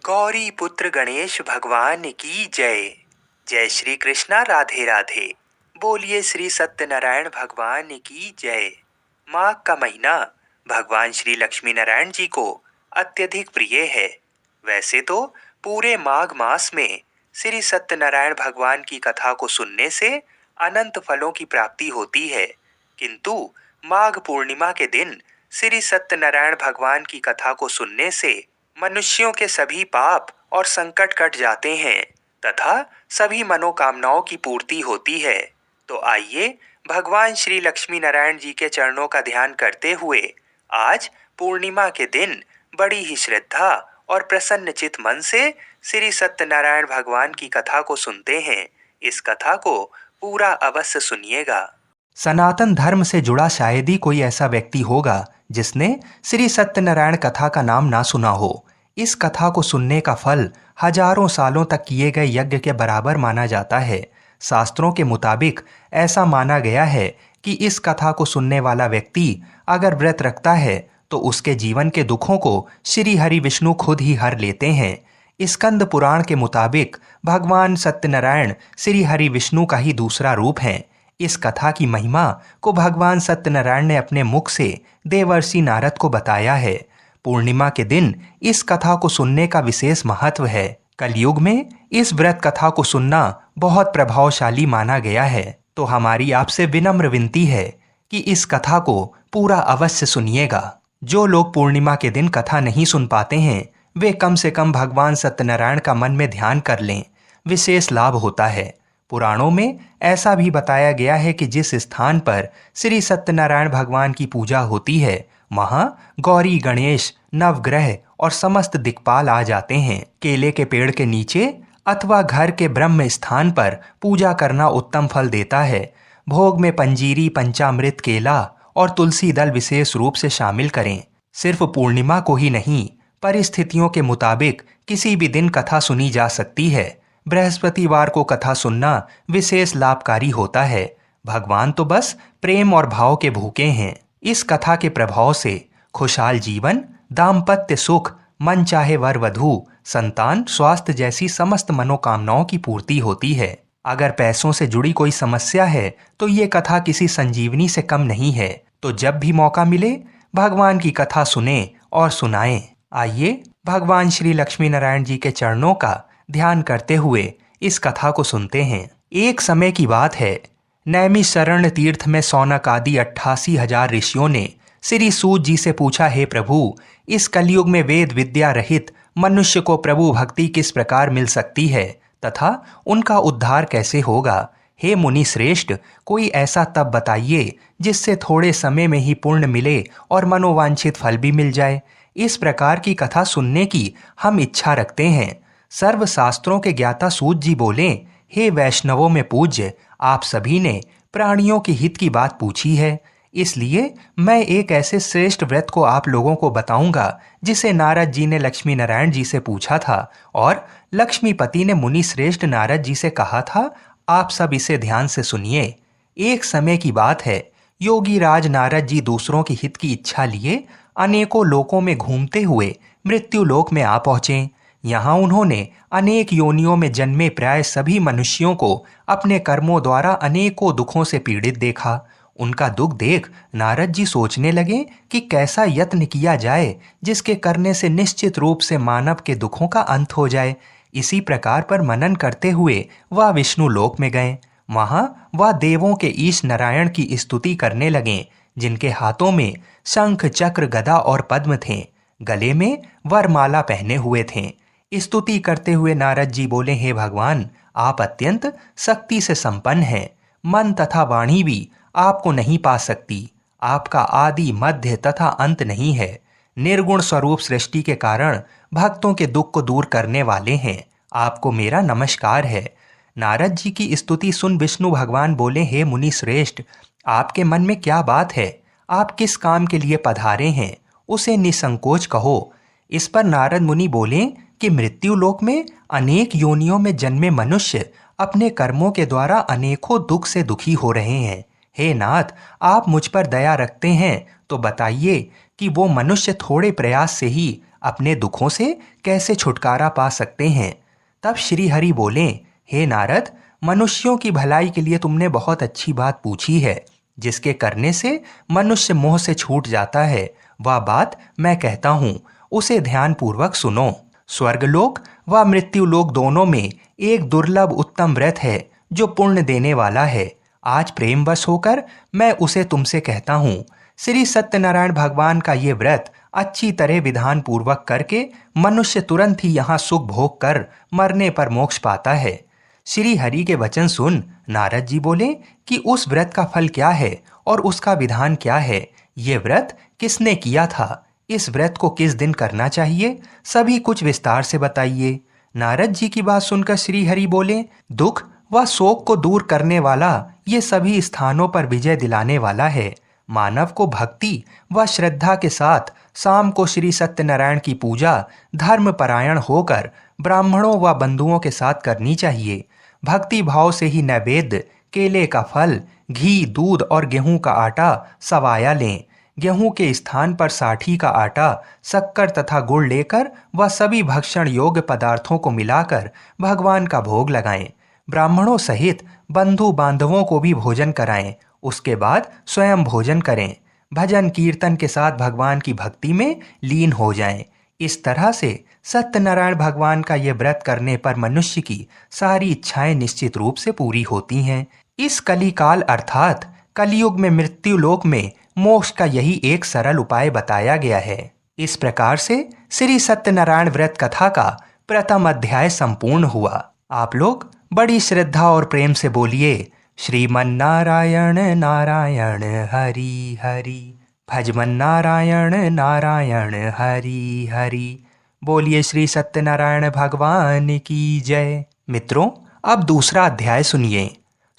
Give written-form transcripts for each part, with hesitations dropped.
गौरी पुत्र गणेश भगवान की जय। जय श्री कृष्णा, राधे राधे। बोलिए श्री सत्यनारायण भगवान की जय। माघ का महीना भगवान श्री लक्ष्मी नारायण जी को अत्यधिक प्रिय है। वैसे तो पूरे माघ मास में श्री सत्यनारायण भगवान की कथा को सुनने से अनंत फलों की प्राप्ति होती है, किंतु माघ पूर्णिमा के दिन श्री सत्यनारायण भगवान की कथा को सुनने से मनुष्यों के सभी पाप और संकट कट जाते हैं तथा सभी मनोकामनाओं की पूर्ति होती है। तो आइए भगवान श्री लक्ष्मी नारायण जी के चरणों का ध्यान करते हुए आज पूर्णिमा के दिन बड़ी ही श्रद्धा और प्रसन्न चित मन से श्री सत्यनारायण भगवान की कथा को सुनते हैं। इस कथा को पूरा अवश्य सुनिएगा। सनातन धर्म से जुड़ा शायद ही कोई ऐसा व्यक्ति होगा जिसने श्री सत्यनारायण कथा का नाम ना सुना हो। इस कथा को सुनने का फल हजारों सालों तक किए गए यज्ञ के बराबर माना जाता है। शास्त्रों के मुताबिक ऐसा माना गया है कि इस कथा को सुनने वाला व्यक्ति अगर व्रत रखता है तो उसके जीवन के दुखों को श्री हरि विष्णु खुद ही हर लेते हैं। स्कंद पुराण के मुताबिक भगवान सत्यनारायण श्री हरि विष्णु का ही दूसरा रूप है। इस कथा की महिमा को भगवान सत्यनारायण ने अपने मुख से देवर्षि नारद को बताया है। पूर्णिमा के दिन इस कथा को सुनने का विशेष महत्व है। कलयुग में इस व्रत कथा को सुनना बहुत प्रभावशाली माना गया है। तो हमारी आपसे विनम्र विनती है कि इस कथा को पूरा अवश्य सुनिएगा। जो लोग पूर्णिमा के दिन कथा नहीं सुन पाते हैं वे कम से कम भगवान सत्यनारायण का मन में ध्यान कर लें, विशेष लाभ होता है। पुराणों में ऐसा भी बताया गया है कि जिस स्थान पर श्री सत्यनारायण भगवान की पूजा होती है वहां गौरी, गणेश, नवग्रह और समस्त दिक्पाल आ जाते हैं। केले के पेड़ के नीचे अथवा घर के ब्रह्म स्थान पर पूजा करना उत्तम फल देता है। भोग में पंजीरी, पंचामृत, केला और तुलसी दल विशेष रूप से शामिल करें। सिर्फ पूर्णिमा को ही नहीं, परिस्थितियों के मुताबिक किसी भी दिन कथा सुनी जा सकती है। बृहस्पतिवार को कथा सुनना विशेष लाभकारी होता है। भगवान तो बस प्रेम और भाव के भूखे हैं। इस कथा के प्रभाव से खुशहाल जीवन, दाम्पत्य सुख, मन चाहे वर वधू, संतान, स्वास्थ्य जैसी समस्त मनोकामनाओं की पूर्ति होती है। अगर पैसों से जुड़ी कोई समस्या है तो ये कथा किसी संजीवनी से कम नहीं है। तो जब भी मौका मिले भगवान की कथा सुने और सुनाएं। आइए भगवान श्री लक्ष्मी नारायण जी के चरणों का ध्यान करते हुए इस कथा को सुनते हैं। एक समय की बात है, नैमिषारण्य तीर्थ में सौनक आदि 88,000 ऋषियों ने श्री सूत जी से पूछा, हे प्रभु, इस कलयुग में वेद विद्या रहित मनुष्य को प्रभु भक्ति किस प्रकार मिल सकती है तथा उनका उद्धार कैसे होगा। हे मुनि श्रेष्ठ, कोई ऐसा तप बताइए जिससे थोड़े समय में ही पुण्य मिले और मनोवांछित फल भी मिल जाए। इस प्रकार की कथा सुनने की हम इच्छा रखते हैं। सर्व शास्त्रों के ज्ञाता सूत जी बोले, हे वैष्णवों में पूज्य, आप सभी ने प्राणियों के हित की बात पूछी है, इसलिए मैं एक ऐसे श्रेष्ठ व्रत को आप लोगों को बताऊंगा जिसे नारद जी ने लक्ष्मी नारायण जी से पूछा था और लक्ष्मीपति ने मुनि श्रेष्ठ नारद जी से कहा था, आप सब इसे ध्यान से सुनिए। एक समय की बात है, योगी राज नारद जी दूसरों के हित की इच्छा लिए अनेकों लोकों में घूमते हुए मृत्यु लोक में आ पहुंचे। यहाँ उन्होंने अनेक योनियों में जन्मे प्राय सभी मनुष्यों को अपने कर्मों द्वारा अनेकों दुखों से पीड़ित देखा। उनका दुख देख नारद जी सोचने लगे कि कैसा यत्न किया जाए जिसके करने से निश्चित रूप से मानव के दुखों का अंत हो जाए। इसी प्रकार पर मनन करते हुए वह विष्णु लोक में गए। वहां वह देवों के ईश नारायण की स्तुति करने लगे, जिनके हाथों में शंख, चक्र, गदा और पद्म थे। गले में वरमाला पहने हुए थे। स्तुति करते हुए नारद जी बोले, हे भगवान, आप अत्यंत शक्ति से संपन्न हैं। मन तथा वाणी भी आपको नहीं पा सकती। आपका आदि, मध्य तथा अंत नहीं है। निर्गुण स्वरूप सृष्टि के कारण भक्तों के दुख को दूर करने वाले हैं। आपको मेरा नमस्कार है। नारद जी की स्तुति सुन विष्णु भगवान बोले, हे मुनि श्रेष्ठ, आपके मन में क्या बात है? आप किस काम के लिए पधारे हैं? उसे निसंकोच कहो। इस पर नारद मुनि बोले कि मृत्यु लोक में अनेक योनियों में जन्मे मनुष्य अपने कर्मों के द्वारा अनेकों दुख से दुखी हो रहे हैं। हे नाथ, आप मुझ पर दया रखते हैं तो बताइए कि वो मनुष्य थोड़े प्रयास से ही अपने दुखों से कैसे छुटकारा पा सकते हैं। तब श्री हरि बोले, हे नारद, मनुष्यों की भलाई के लिए तुमने बहुत अच्छी बात पूछी है। जिसके करने से मनुष्य मोह से छूट जाता है, वह बात मैं कहता हूँ, उसे ध्यानपूर्वक सुनो। स्वर्गलोक व मृत्युलोक दोनों में एक दुर्लभ उत्तम व्रत है जो पुण्य देने वाला है। आज प्रेमवश होकर मैं उसे तुमसे कहता हूँ। श्री सत्यनारायण भगवान का ये व्रत अच्छी तरह विधान पूर्वक करके मनुष्य तुरंत ही यहाँ सुख भोग कर मरने पर मोक्ष पाता है। श्री हरि के वचन सुन नारद जी बोले कि उस व्रत का फल क्या है और उसका विधान क्या है। ये व्रत किसने किया था, इस व्रत को किस दिन करना चाहिए, सभी कुछ विस्तार से बताइए। नारद जी की बात सुनकर श्री हरि बोले, दुख व शोक को दूर करने वाला, ये सभी स्थानों पर विजय दिलाने वाला है। मानव को भक्ति व श्रद्धा के साथ शाम को श्री सत्यनारायण की पूजा धर्मपरायण होकर ब्राह्मणों व बंधुओं के साथ करनी चाहिए। भक्ति भाव से ही नैवेद्य, केले का फल, घी, दूध और गेहूं का आटा सवाया लें। गेहूं के स्थान पर साठी का आटा, शक्कर तथा गुड़ लेकर वह सभी भक्षण योग्य पदार्थों को मिलाकर भगवान का भोग लगाएं। ब्राह्मणों सहित बंधु बांधवों को भी भोजन कराएं। उसके बाद स्वयं भोजन करें। भजन कीर्तन के साथ भगवान की भक्ति में लीन हो जाएं। इस तरह से सत्यनारायण भगवान का ये व्रत करने पर मनुष्य की सारी इच्छाएं निश्चित रूप से पूरी होती हैं। इस कलिकाल अर्थात कलयुग में मृत्यु लोक में मोक्ष का यही एक सरल उपाय बताया गया है। इस प्रकार से श्री सत्यनारायण व्रत कथा का प्रथम अध्याय संपूर्ण हुआ। आप लोग बड़ी श्रद्धा और प्रेम से बोलिए, श्रीमन्नारायण नारायण हरि हरि, भजमन्नारायण नारायण हरि हरि। बोलिए श्री सत्यनारायण भगवान की जय। मित्रों, अब दूसरा अध्याय सुनिए।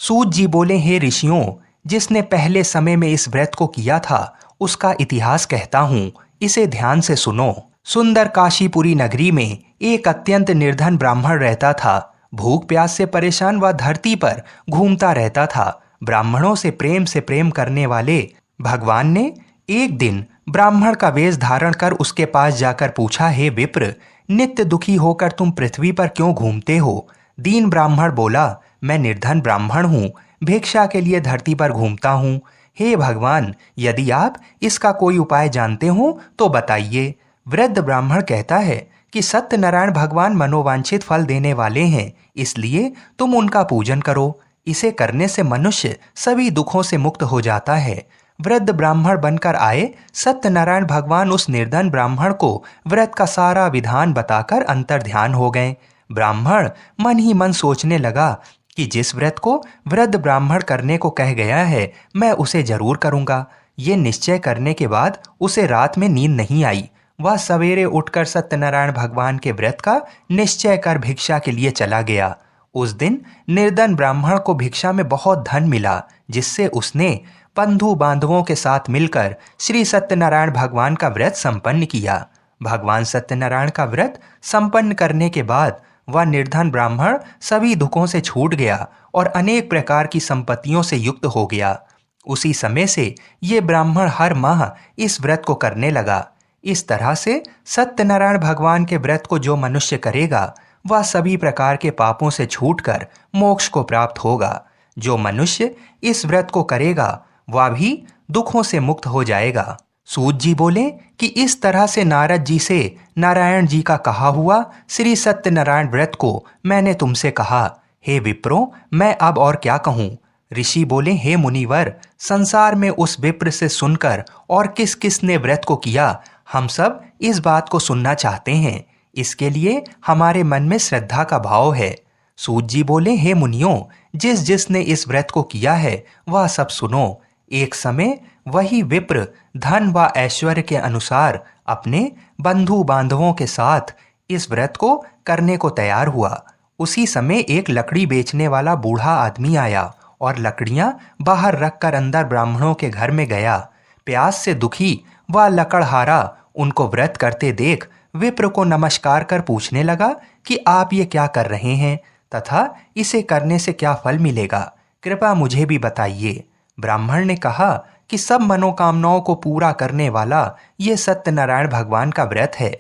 सूत जी बोले, हे ऋषियों, जिसने पहले समय में इस व्रत को किया था उसका इतिहास कहता हूँ, इसे ध्यान से सुनो। सुंदर काशीपुरी नगरी में एक अत्यंत निर्धन ब्राह्मण रहता था। भूख प्यास से परेशान वह धरती पर घूमता रहता था। ब्राह्मणों से प्रेम करने वाले भगवान ने एक दिन ब्राह्मण का वेश धारण कर उसके पास जाकर पूछा, हे विप्र, नित्य दुखी होकर तुम पृथ्वी पर क्यों घूमते हो? दीन ब्राह्मण बोला, मैं निर्धन ब्राह्मण हूँ, भिक्षा के लिए धरती पर घूमता हूँ। हे भगवान, यदि आप इसका कोई उपाय जानते हो तो बताइए। वृद्ध ब्राह्मण कहता है कि सत्यनारायण भगवान मनोवांछित फल देने वाले हैं, इसलिए तुम उनका पूजन करो। इसे करने से मनुष्य सभी दुखों से मुक्त हो जाता है। वृद्ध ब्राह्मण बनकर आए सत्यनारायण भगवान उस निर्धन ब्राह्मण को व्रत का सारा विधान बताकर अंतर ध्यान हो गए। ब्राह्मण मन ही मन सोचने लगा कि जिस व्रत को वृद्ध ब्राह्मण करने को कह गया है, मैं उसे जरूर करूंगा। ये निश्चय करने के बाद उसे रात में नींद नहीं आई। वह सवेरे उठकर सत्यनारायण भगवान के व्रत का निश्चय कर भिक्षा के लिए चला गया। उस दिन निर्धन ब्राह्मण को भिक्षा में बहुत धन मिला, जिससे उसने बंधु बांधवों के साथ मिलकर श्री सत्यनारायण भगवान का व्रत संपन्न किया। भगवान सत्यनारायण का व्रत संपन्न करने के बाद वह निर्धन ब्राह्मण सभी दुखों से छूट गया और अनेक प्रकार की संपत्तियों से युक्त हो गया। उसी समय से ये ब्राह्मण हर माह इस व्रत को करने लगा। इस तरह से सत्यनारायण भगवान के व्रत को जो मनुष्य करेगा वह सभी प्रकार के पापों से छूटकर मोक्ष को प्राप्त होगा। जो मनुष्य इस व्रत को करेगा वह भी दुखों से मुक्त हो जाएगा। सूत जी बोले कि इस तरह से नारद जी से नारायण जी का कहा हुआ श्री सत्यनारायण व्रत को मैंने तुमसे कहा। हे विप्रो, मैं अब और क्या कहूँ? ऋषि बोले, हे मुनिवर, संसार में उस विप्र से सुनकर और किस किस ने व्रत को किया, हम सब इस बात को सुनना चाहते हैं। इसके लिए हमारे मन में श्रद्धा का भाव है। सूत जी बोले, हे मुनियों, जिस जिसने इस व्रत को किया है वह सब सुनो। एक समय वही विप्र धन व ऐश्वर्य के अनुसार अपने बंधु बांधवों के साथ इस व्रत को करने को तैयार हुआ। उसी समय एक लकड़ी बेचने वाला बूढ़ा आदमी आया और लकड़ियां बाहर रखकर अंदर ब्राह्मणों के घर में गया। प्यास से दुखी व लकड़हारा उनको व्रत करते देख विप्र को नमस्कार कर पूछने लगा कि आप ये क्या कर रहे हैं तथा इसे करने से क्या फल मिलेगा, कृपया मुझे भी बताइए। ब्राह्मण ने कहा कि सब मनोकामनाओं को पूरा करने वाला ये सत्यनारायण भगवान का व्रत है।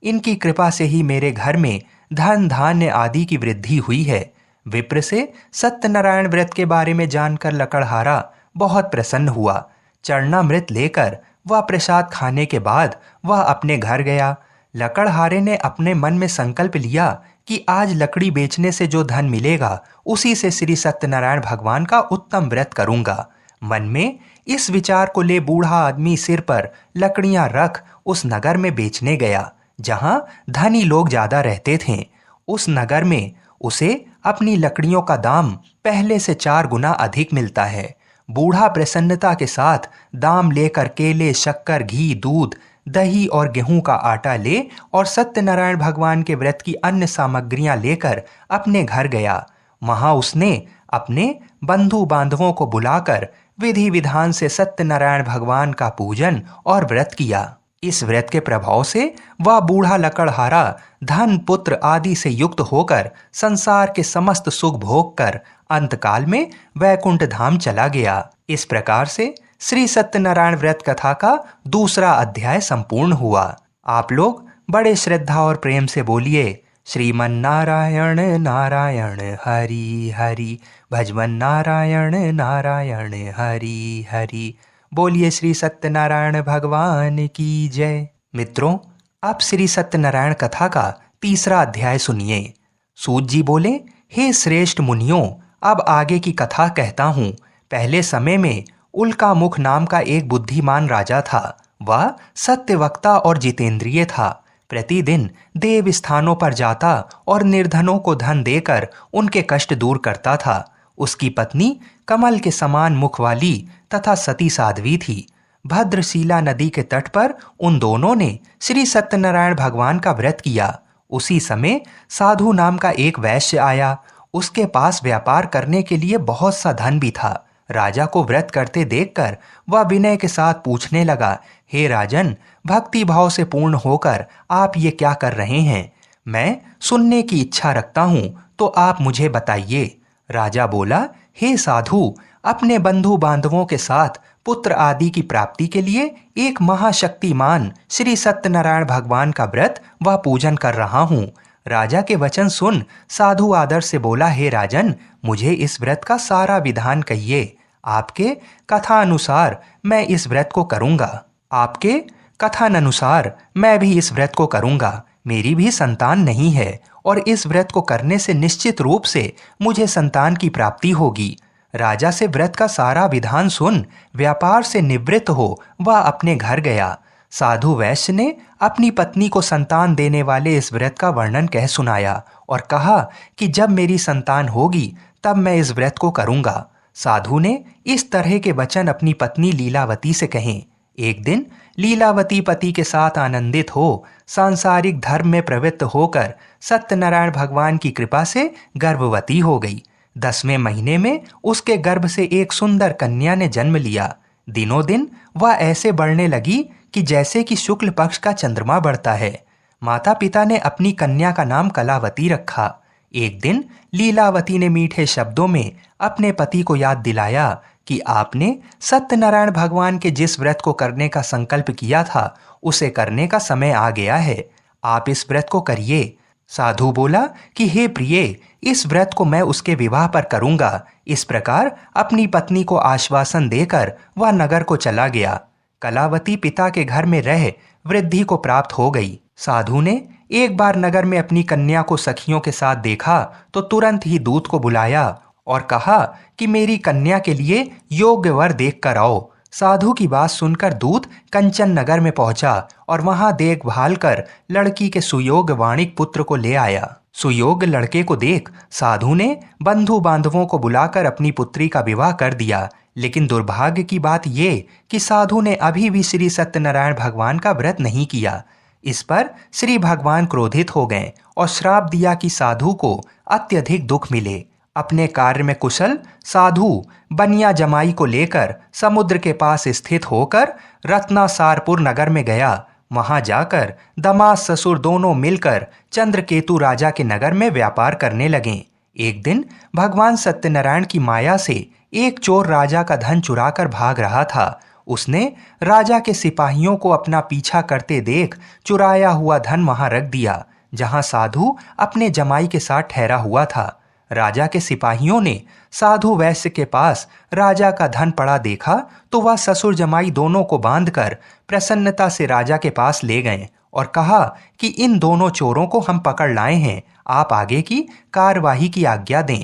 इनकी कृपा से ही मेरे घर में धन धान्य आदि की वृद्धि हुई है। विप्र से सत्यनारायण व्रत के बारे में जानकर लकड़हारा बहुत प्रसन्न हुआ। चरणामृत लेकर वह प्रसाद खाने के बाद वह अपने घर गया। लकड़हारे ने अपने मन में संकल्प लिया कि आज लकड़ी बेचने से जो धन मिलेगा उसी से श्री सत्यनारायण भगवान का उत्तम व्रत करूंगा। मन में इस विचार को ले बूढ़ा आदमी सिर पर लकड़ियां रख उस नगर में बेचने गया जहां धनी लोग ज्यादा रहते थे। उस नगर में उसे अपनी लकड़ियों का दाम पहले से 4 गुना अधिक मिलता है। बूढ़ा प्रसन्नता के साथ दाम लेकर केले, शक्कर, घी, दूध, दही और गेहूं का आटा ले और सत्यनारायण भगवान के व्रत की अन्य सामग्रियां लेकर अपने घर गया। वहां उसने अपने बंधु बांधवों को बुलाकर विधि विधान से सत्यनारायण भगवान का पूजन और व्रत किया। इस व्रत के प्रभाव से वह बूढ़ा लकड़हारा धन, पुत्र आदि से युक्त होकर संसार के समस्त सुख भोग कर अंतकाल में वैकुंठ धाम चला गया। इस प्रकार से श्री सत्यनारायण व्रत कथा का दूसरा अध्याय संपूर्ण हुआ। आप लोग बड़े श्रद्धा और प्रेम से बोलिए श्रीमन नारायण नारायण हरि हरि, भजमन नारायण नारायण हरि हरि। बोलिए श्री सत्यनारायण भगवान की जय। मित्रों, अब श्री सत्यनारायण कथा का तीसरा अध्याय सुनिए। सूत जी बोले, हे श्रेष्ठ मुनियों, अब आगे की कथा कहता हूँ। पहले समय में उल्कामुख नाम का एक बुद्धिमान राजा था। वह सत्यवक्ता और जितेंद्रिय था। प्रतिदिन देव स्थानों पर जाता और निर्धनों को धन देकर उनके कष्ट दूर करता था। उसकी पत्नी कमल के समान मुख वाली तथा सती साध्वी थी। भद्रशिला नदी के तट पर उन दोनों ने श्री सत्यनारायण भगवान का व्रत किया। उसी समय साधु नाम का एक वैश्य आया। उसके पास व्यापार करने के लिए बहुत सा धन भी था। राजा को व्रत करते देखकर वह विनय के साथ पूछने लगा, हे राजन, भक्ति भाव से पूर्ण होकर आप ये क्या कर रहे हैं? मैं सुनने की इच्छा रखता हूँ, तो आप मुझे बताइए। राजा बोला, हे साधु, अपने बंधु बांधवों के साथ पुत्र आदि की प्राप्ति के लिए एक महाशक्तिमान श्री सत्यनारायण भगवान का व्रत व पूजन कर रहा हूँ। राजा के वचन सुन साधु आदर से बोला, हे राजन, मुझे इस व्रत का सारा विधान कहिए। आपके कथा अनुसार मैं इस व्रत को करूंगा। आपके कथानुसार मैं भी इस व्रत को करूंगा। मेरी भी संतान नहीं है और इस व्रत को करने से निश्चित रूप से मुझे संतान की प्राप्ति होगी। राजा से व्रत का सारा विधान सुन व्यापार से निवृत्त हो वह अपने घर गया। साधु वैश्य ने अपनी पत्नी को संतान देने वाले इस व्रत का वर्णन कह सुनाया और कहा कि जब मेरी संतान होगी तब मैं इस व्रत को करूंगा। साधु ने इस तरह के वचन अपनी पत्नी लीलावती से कहे। एक दिन लीलावती पति के साथ आनंदित हो सांसारिक धर्म में प्रवृत्त होकर सत्यनारायण भगवान की कृपा से गर्भवती हो गई। 10वें महीने में उसके गर्भ से एक सुंदर कन्या ने जन्म लिया। दिनों दिन वह ऐसे बढ़ने लगी कि जैसे कि शुक्ल पक्ष का चंद्रमा बढ़ता है। माता पिता ने अपनी कन्या का नाम कलावती रखा। एक दिन लीलावती ने मीठे शब्दों में अपने पति को याद दिलाया कि आपने सत्यनारायण भगवान के जिस व्रत को करने का संकल्प किया था उसे करने का समय आ गया है। आप इस व्रत को करिए। साधु बोला कि हे प्रिय, इस व्रत को मैं उसके विवाह पर करूंगा। इस प्रकार अपनी पत्नी को आश्वासन देकर वह नगर को चला गया। कलावती पिता के घर में रह वृद्धि को प्राप्त हो गई। साधु ने एक बार नगर में अपनी कन्या को सखियों के साथ देखा तो तुरंत ही दूत को बुलाया और कहा कि मेरी कन्या के लिए योग्य वर देख कर आओ। साधु की बात सुनकर दूत कंचन नगर में पहुंचा और वहां देखभाल कर लड़की के सुयोग्य वाणिक पुत्र को ले आया। सुयोग्य लड़के को देख साधु ने बंधु बांधवों को बुलाकर अपनी पुत्री का विवाह कर दिया। लेकिन दुर्भाग्य की बात ये कि साधु ने अभी भी श्री सत्यनारायण भगवान का व्रत नहीं किया। इस पर श्री भगवान क्रोधित हो गए और श्राप दिया कि साधु को अत्यधिक दुख मिले। अपने कार्य में कुशल साधु बनिया जमाई को लेकर समुद्र के पास स्थित होकर रत्नासारपुर नगर में गया। वहां जाकर दामाद ससुर दोनों मिलकर चंद्रकेतु राजा के नगर में व्यापार करने लगे। एक दिन भगवान सत्यनारायण की माया से एक चोर राजा का धन चुराकर भाग रहा था। उसने राजा के सिपाहियों को अपना पीछा करते देख चुराया हुआ धन वहां रख दिया जहां साधु अपने जमाई के साथ ठहरा हुआ था। राजा के सिपाहियों ने साधु वैश्य के पास राजा का धन पड़ा देखा तो वह ससुर जमाई दोनों को बांधकर प्रसन्नता से राजा के पास ले गए और कहा कि इन दोनों चोरों को हम पकड़ लाए हैं, आप आगे की कार्यवाही की आज्ञा दें।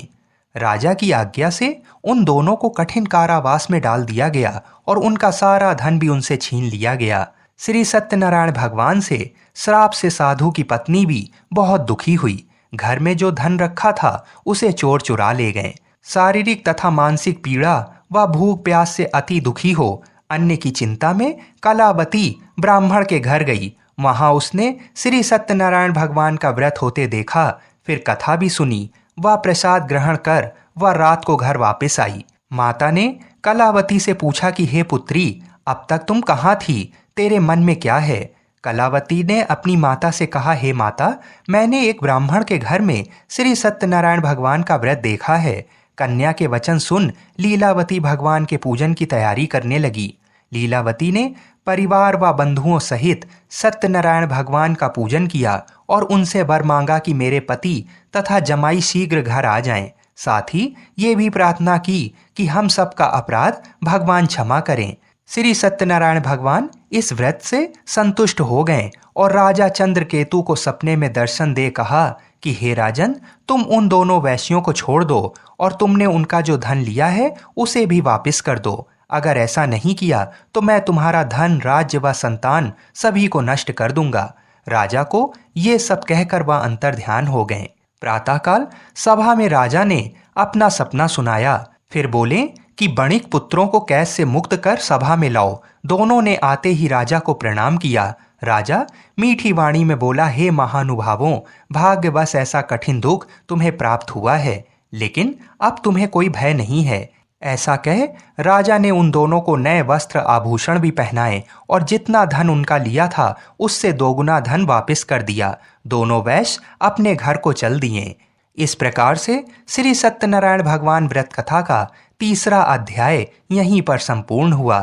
राजा की आज्ञा से उन दोनों को कठिन कारावास में डाल दिया गया और उनका सारा धन भी उनसे छीन लिया गया। श्री सत्यनारायण भगवान से श्राप से साधु की पत्नी भी बहुत दुखी हुई। घर में जो धन रखा था उसे चोर चुरा ले गए। शारीरिक तथा मानसिक पीड़ा व भूख प्यास से अति दुखी हो अन्न की चिंता में कलावती ब्राह्मण के घर गई। वहां उसने श्री सत्यनारायण भगवान का व्रत होते देखा, फिर कथा भी सुनी। वह प्रसाद ग्रहण कर वह रात को घर वापस आई। माता ने कलावती से पूछा कि हे पुत्री, अब तक तुम कहाँ थी, तेरे मन में क्या है? कलावती ने अपनी माता से कहा, हे माता, मैंने एक ब्राह्मण के घर में श्री सत्यनारायण भगवान का व्रत देखा है। कन्या के वचन सुन लीलावती भगवान के पूजन की तैयारी करने लगी। लीलावती ने परिवार व बंधुओं सहित सत्यनारायण भगवान का पूजन किया और उनसे वर मांगा कि मेरे पति तथा जमाई शीघ्र घर आ जाएं। साथ ही ये भी प्रार्थना की कि हम सबका अपराध भगवान क्षमा करें। श्री सत्यनारायण भगवान इस व्रत से संतुष्ट हो गए और राजा चंद्रकेतु को सपने में दर्शन दे कहा कि हे राजन, तुम उन दोनों वैश्यों को छोड़ दो और तुमने उनका जो धन लिया है उसे भी वापस कर दो। अगर ऐसा नहीं किया तो मैं तुम्हारा धन, राज्य व संतान सभी को नष्ट कर दूंगा। राजा को ये सब कहकर वह अंतर्ध्यान हो गए। प्रातःकाल सभा में राजा ने अपना सपना सुनाया। फिर बोले कि बणिक पुत्रों को कैद से मुक्त कर सभा में लाओ। दोनों ने आते ही राजा को प्रणाम किया। राजा मीठी वाणी में बोला, हे महानुभावों, भाग्यवश ऐसा कठिन दुख तुम्हें प्राप्त हुआ है, लेकिन अब तुम्हें कोई भय नहीं है। ऐसा कह राजा ने उन दोनों को नए वस्त्र आभूषण भी पहनाए और जितना धन उनका लिया था उससे दोगुना धन वापस कर दिया। दोनों वैश्य अपने घर को चल दिए। इस प्रकार से श्री सत्यनारायण भगवान व्रत कथा का तीसरा अध्याय यहीं पर संपूर्ण हुआ।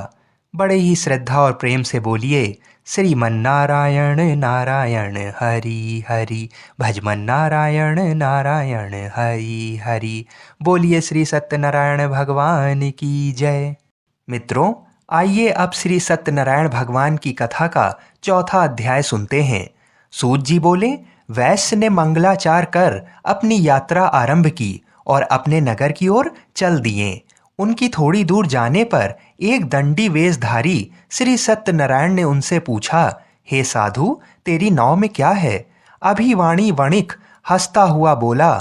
बड़े ही श्रद्धा और प्रेम से बोलिए, श्रीमन्नारायण नारायण हरि हरि, भजमन नारायण नारायण हरि हरि। बोलिए श्री सत्यनारायण भगवान की जय। मित्रों, आइए अब श्री सत्यनारायण भगवान की कथा का चौथा अध्याय सुनते हैं। सूत जी बोले, वैश्य ने मंगलाचार कर अपनी यात्रा आरंभ की और अपने नगर की ओर चल दिए। उनकी थोड़ी दूर जाने पर एक दंडी वेशधारी श्री सत्यनारायण ने उनसे पूछा, हे साधु, तेरी नाव में क्या है? अभिवाणी वणिक हंसता हुआ बोला,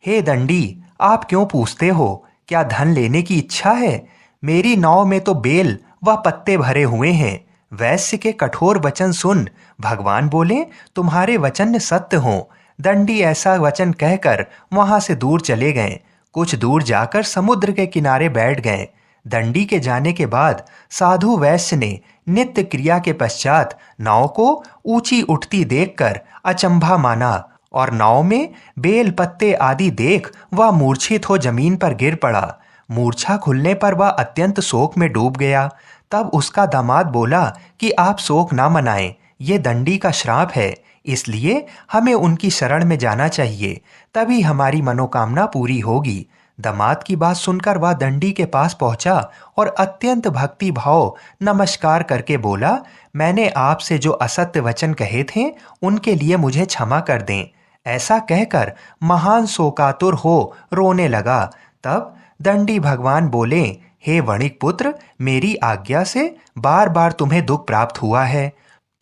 हे दंडी, आप क्यों पूछते हो? क्या धन लेने की इच्छा है? मेरी नाव में तो बेल व पत्ते भरे हुए हैं। वैश्य के कठोर वचन सुन भगवान बोले, तुम्हारे वचन सत्य हों। दंडी ऐसा वचन कहकर वहां से दूर चले गए। कुछ दूर जाकर समुद्र के किनारे बैठ गए। दंडी के जाने के बाद साधु वैश्य ने नित्य क्रिया के पश्चात नाव को ऊंची उठती देखकर अचंभा माना और नाव में बेल पत्ते आदि देख वह मूर्छित हो जमीन पर गिर पड़ा। मूर्छा खुलने पर वह अत्यंत शोक में डूब गया। तब उसका दामाद बोला कि आप शोक ना मनाएं, ये दंडी का श्राप है, इसलिए हमें उनकी शरण में जाना चाहिए, तभी हमारी मनोकामना पूरी होगी। दामाद की बात सुनकर वह दंडी के पास पहुंचा और अत्यंत भक्ति भाव नमस्कार करके बोला, मैंने आपसे जो असत्य वचन कहे थे उनके लिए मुझे क्षमा कर दें। ऐसा कहकर महान शोकातुर हो रोने लगा। तब दंडी भगवान बोले, हे वणिक पुत्र, मेरी आज्ञा से बार बार तुम्हें दुख प्राप्त हुआ है।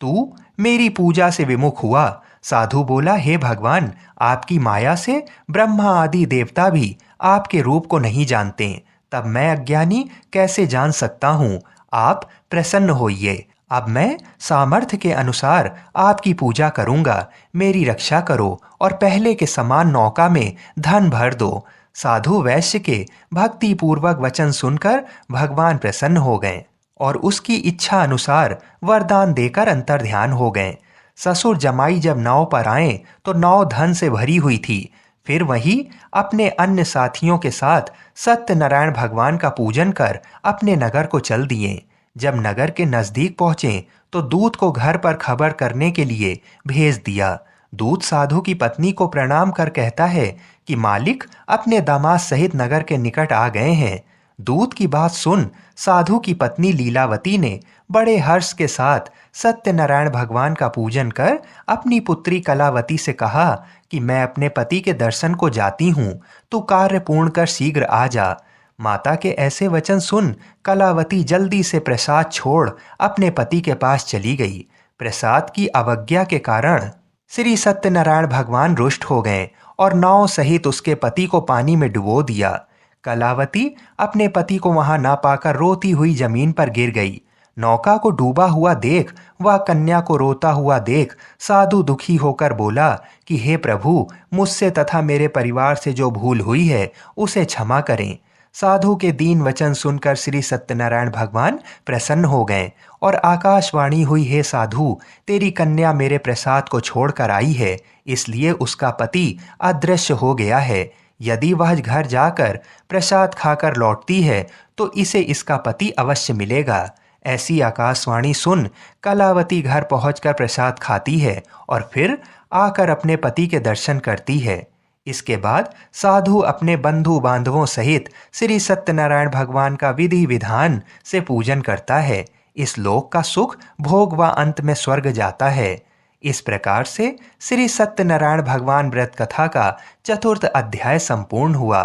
तू मेरी पूजा से विमुख हुआ। साधु बोला, हे भगवान, आपकी माया से ब्रह्मा आदि देवता भी आपके रूप को नहीं जानते, तब मैं अज्ञानी कैसे जान सकता हूँ? आप प्रसन्न होइए। अब मैं सामर्थ्य के अनुसार आपकी पूजा करूँगा। मेरी रक्षा करो और पहले के समान नौका में धन भर दो। साधु वैश्य के भक्ति पूर्वक वचन सुनकर भगवान प्रसन्न हो गए और उसकी इच्छा अनुसार वरदान देकर अंतर्ध्यान हो गए। ससुर जमाई जब नाव पर आए तो नाव धन से भरी हुई थी। फिर वही अपने अन्य साथियों के साथ सत्यनारायण भगवान का पूजन कर अपने नगर को चल दिए। जब नगर के नजदीक पहुंचे तो दूत को घर पर खबर करने के लिए भेज दिया। दूत साधु की पत्नी को प्रणाम कर कहता है कि मालिक अपने दामाद सहित नगर के निकट आ गए हैं। दूत की बात सुन साधु की पत्नी लीलावती ने बड़े हर्ष के साथ सत्यनारायण भगवान का पूजन कर अपनी पुत्री कलावती से कहा कि मैं अपने पति के दर्शन को जाती हूँ, तू कार्य पूर्ण कर शीघ्र आ जा। माता के ऐसे वचन सुन कलावती जल्दी से प्रसाद छोड़ अपने पति के पास चली गई। प्रसाद की अवज्ञा के कारण श्री सत्यनारायण भगवान रुष्ट हो गए और नाव सहित उसके पति को पानी में डुबो दिया। कलावती अपने पति को वहां ना पाकर रोती हुई जमीन पर गिर गई। नौका को डूबा हुआ देख वह कन्या को रोता हुआ देख साधु दुखी होकर बोला कि हे प्रभु, मुझसे तथा मेरे परिवार से जो भूल हुई है उसे क्षमा करें। साधु के दीन वचन सुनकर श्री सत्यनारायण भगवान प्रसन्न हो गए और आकाशवाणी हुई, हे साधु, तेरी कन्या मेरे प्रसाद को छोड़कर आई है, इसलिए उसका पति अदृश्य हो गया है। यदि वह घर जाकर प्रसाद खाकर लौटती है तो इसे इसका पति अवश्य मिलेगा। ऐसी आकाशवाणी सुन कलावती घर पहुंचकर प्रसाद खाती है और फिर आकर अपने पति के दर्शन करती है। इसके बाद साधु अपने बंधु बांधवों सहित श्री सत्यनारायण भगवान का विधि विधान से पूजन करता है। इस लोक का सुख भोग व अंत में स्वर्ग जाता है। इस प्रकार से श्री सत्यनारायण भगवान व्रत कथा का चतुर्थ अध्याय संपूर्ण हुआ।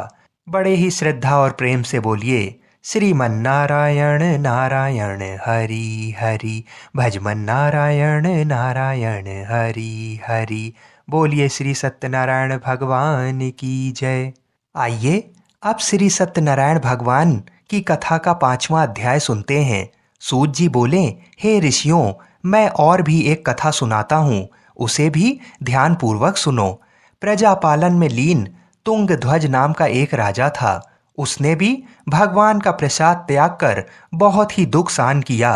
बड़े ही श्रद्धा और प्रेम से बोलिए, श्रीमन नारायण नारायण हरि हरि, भजमन नारायण नारायण हरि हरि। बोलिए श्री सत्यनारायण भगवान की जय। आइए अब श्री सत्यनारायण भगवान की कथा का 5वां अध्याय सुनते हैं। सूत जी बोले, हे ऋषियों, मैं और भी एक कथा सुनाता हूँ, उसे भी ध्यान पूर्वक सुनो। प्रजापालन में लीन तुंगध्वज नाम का एक राजा था। उसने भी भगवान का प्रसाद त्याग कर बहुत ही दुख सहन किया।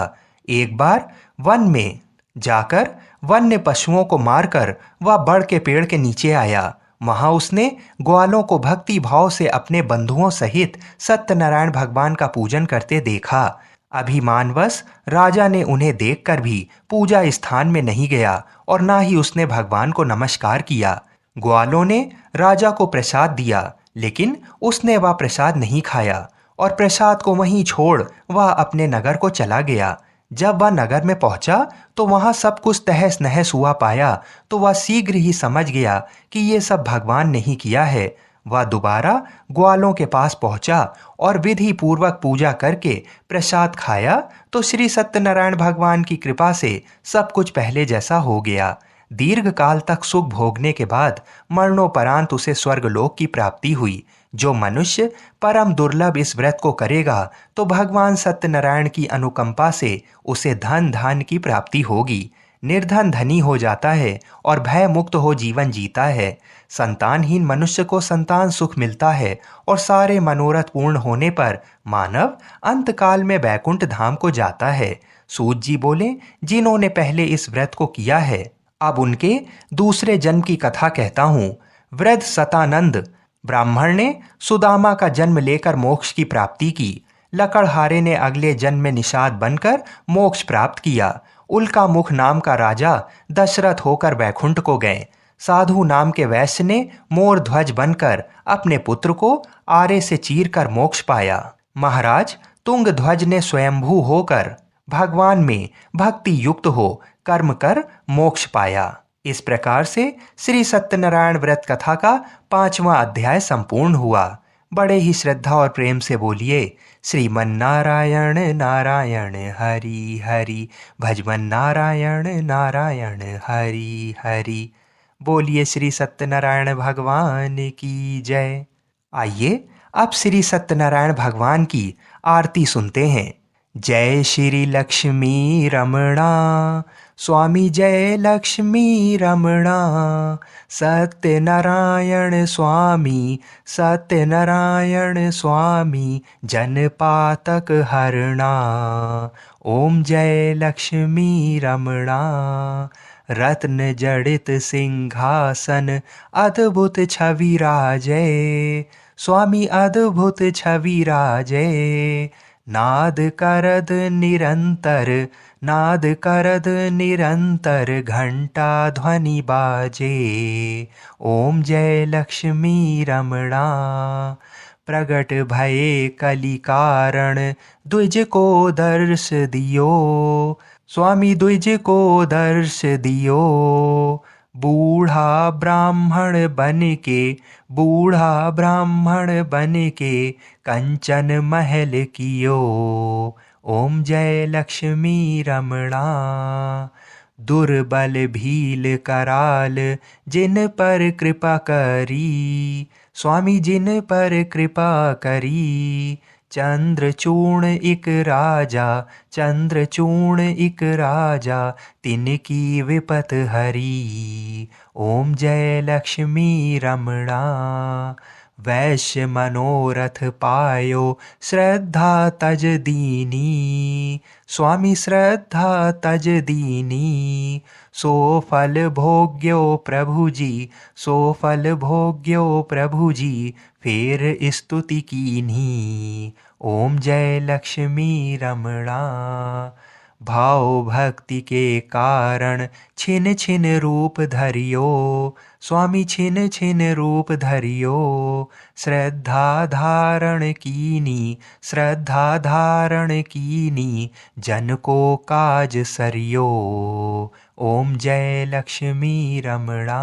एक बार वन में जाकर वन्य पशुओं को मारकर वह बड़ के पेड़ के नीचे आया। वहां उसने ग्वालों को भक्ति भाव से अपने बंधुओं सहित सत्यनारायण भगवान का पूजन करते देखा। अभिमानवश राजा ने उन्हें देखकर भी पूजा स्थान में नहीं गया और ना ही उसने भगवान को नमस्कार किया। ग्वालों ने राजा को प्रसाद दिया, लेकिन उसने वह प्रसाद नहीं खाया और प्रसाद को वहीं छोड़ वह अपने नगर को चला गया। जब वह नगर में पहुंचा तो वहां सब कुछ तहस नहस हुआ पाया तो वह शीघ्र ही समझ गया कि ये सब भगवान ने ही किया है। वह दोबारा ग्वालों के पास पहुंचा और विधि पूर्वक पूजा करके प्रसाद खाया तो श्री सत्यनारायण भगवान की कृपा से सब कुछ पहले जैसा हो गया। दीर्घ काल तक सुख भोगने के बाद मरणोपरांत उसे स्वर्गलोक की प्राप्ति हुई। जो मनुष्य परम दुर्लभ इस व्रत को करेगा तो भगवान सत्यनारायण की अनुकंपा से उसे धन धान की प्राप्ति होगी। निर्धन धनी हो जाता है और भय मुक्त हो जीवन जीता है। संतानहीन मनुष्य को संतान सुख मिलता है और सारे मनोरथ पूर्ण होने पर मानव अंतकाल में बैकुंठ धाम को जाता है। सूत जी बोले, जिन्होंने पहले इस व्रत को किया है अब उनके दूसरे जन्म की कथा कहता हूँ। वृद्ध सतानंद ब्राह्मण ने सुदामा का जन्म लेकर मोक्ष की प्राप्ति की। लकड़हारे ने अगले जन्म में निषाद बनकर मोक्ष प्राप्त किया। उल्का मुख नाम का राजा दशरथ होकर वैकुंठ को गए। साधु नाम के वैश्य ने मोर ध्वज बनकर अपने पुत्र को आरे से चीर कर मोक्ष पाया। महाराज तुंगध्वज ने स्वयंभू होकर भगवान में भक्ति युक्त हो कर्म कर मोक्ष पाया। इस प्रकार से श्री सत्यनारायण व्रत कथा का 5वां अध्याय संपूर्ण हुआ। बड़े ही श्रद्धा और प्रेम से बोलिए, श्रीमन नारायण नारायण हरि हरि, भजमन नारायण नारायण हरि हरि। बोलिए श्री सत्यनारायण भगवान की जय। आइए अब श्री सत्यनारायण भगवान की आरती सुनते हैं। जय श्री लक्ष्मी रमणा, स्वामी जय लक्ष्मी रमणा, सत्यनारायण स्वामी, सत्यनारायण स्वामी, जनपातक हरणा। ओम जय लक्ष्मी रमणा, रत्न जड़ित सिंहासन अद्भुत छवि राजे। स्वामी अद्भुत छवि राजे। नाद करद निरंतर, नाद करद निरंतर घंटा ध्वनि बाजे। ओम जय लक्ष्मी रमणा। प्रगट भये कलि कारण, द्विज को दर्श दियो। स्वामी द्विज को दर्श दियो। बूढ़ा ब्राह्मण बन के, बूढ़ा ब्राह्मण बन के कंचन महल कियो। ओम जय लक्ष्मी रमणा। दुर्बल भील कराल जिन पर कृपा करी। स्वामी जिन पर कृपा करी। चंद्रचूर्ण इक राजा, चंद्रचूर्ण इक राजा तिनकी विपत हरी। ओम जय लक्ष्मी रमणा। वैश्य मनोरथ पायो श्रद्धा तज दीनी। स्वामी श्रद्धा तज दीनी। सो फल भोग्यो प्रभु जी, सो फल भोग्यो प्रभु जी फेर स्तुति कीन्ही। ओम जय लक्ष्मी रमणा। भाव भक्ति के कारण छिन छिन रूप धरियो। स्वामी छिन छिन रूप धरियो। श्रद्धा धारण कीनी, श्रद्धा धारण कीनी जन को काज सरियो। ओम जय लक्ष्मी रमणा।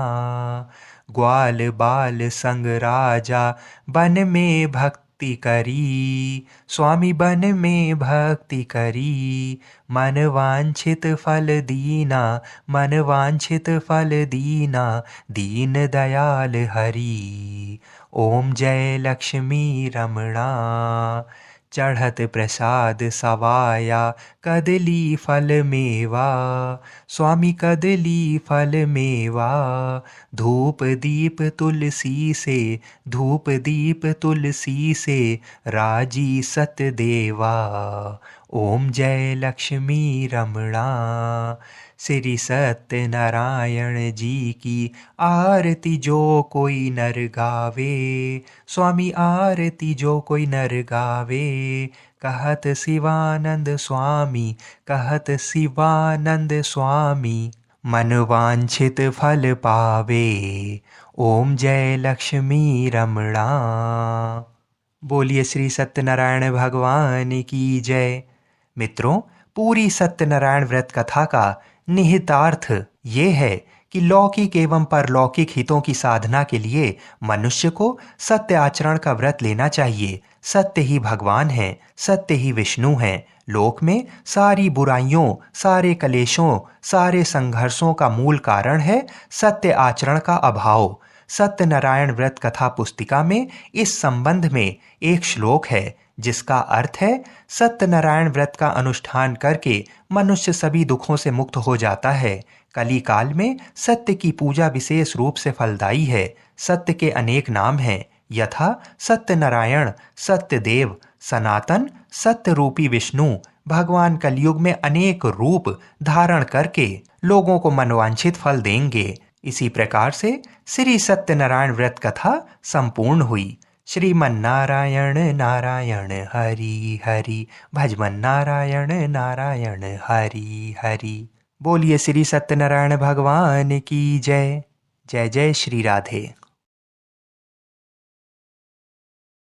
ग्वाल बाल संग राजा बन में भक्ति करी। स्वामी बन में भक्ति करी। मन वांछित फल दीना, मन वांछित फल दीना दीन दयाल हरि। ओम जय लक्ष्मी रमणा। चढ़त प्रसाद सवाया कदली फल मेवा। स्वामी कदली फल मेवा। धूप दीप तुलसी से, धूप दीप तुलसी से राजी सत देवा। ओम जय लक्ष्मी रमणा। श्री सत्यनारायण जी की आरती जो कोई नर गावे। स्वामी आरती जो कोई नर गावे। कहत शिवानंद स्वामी, कहत शिवानंद स्वामी मन वांछित फल पावे। ओम जय लक्ष्मी रमणा। बोलिए श्री सत्यनारायण भगवान की जय। मित्रों, पूरी सत्यनारायण व्रत कथा का निहितार्थ ये है कि लौकिक एवं परलौकिक हितों की साधना के लिए मनुष्य को सत्य आचरण का व्रत लेना चाहिए। सत्य ही भगवान है, सत्य ही विष्णु है। लोक में सारी बुराइयों, सारे कलेशों, सारे संघर्षों का मूल कारण है सत्य आचरण का अभाव। सत्यनारायण व्रत कथा पुस्तिका में इस संबंध में एक श्लोक है जिसका अर्थ है सत्यनारायण व्रत का अनुष्ठान करके मनुष्य सभी दुखों से मुक्त हो जाता है। कली काल में सत्य की पूजा विशेष रूप से फलदायी है। सत्य के अनेक नाम हैं, यथा सत्यनारायण, सत्यदेव, सनातन, सत्य रूपी विष्णु। भगवान कलयुग में अनेक रूप धारण करके लोगों को मनवांछित फल देंगे। इसी प्रकार से श्री सत्यनारायण व्रत कथा संपूर्ण हुई। श्रीमन नारायण नारायण हरि हरि, भजमन नारायण नारायण हरि हरि। बोलिए श्री सत्यनारायण भगवान की जय। जय जय श्री राधे।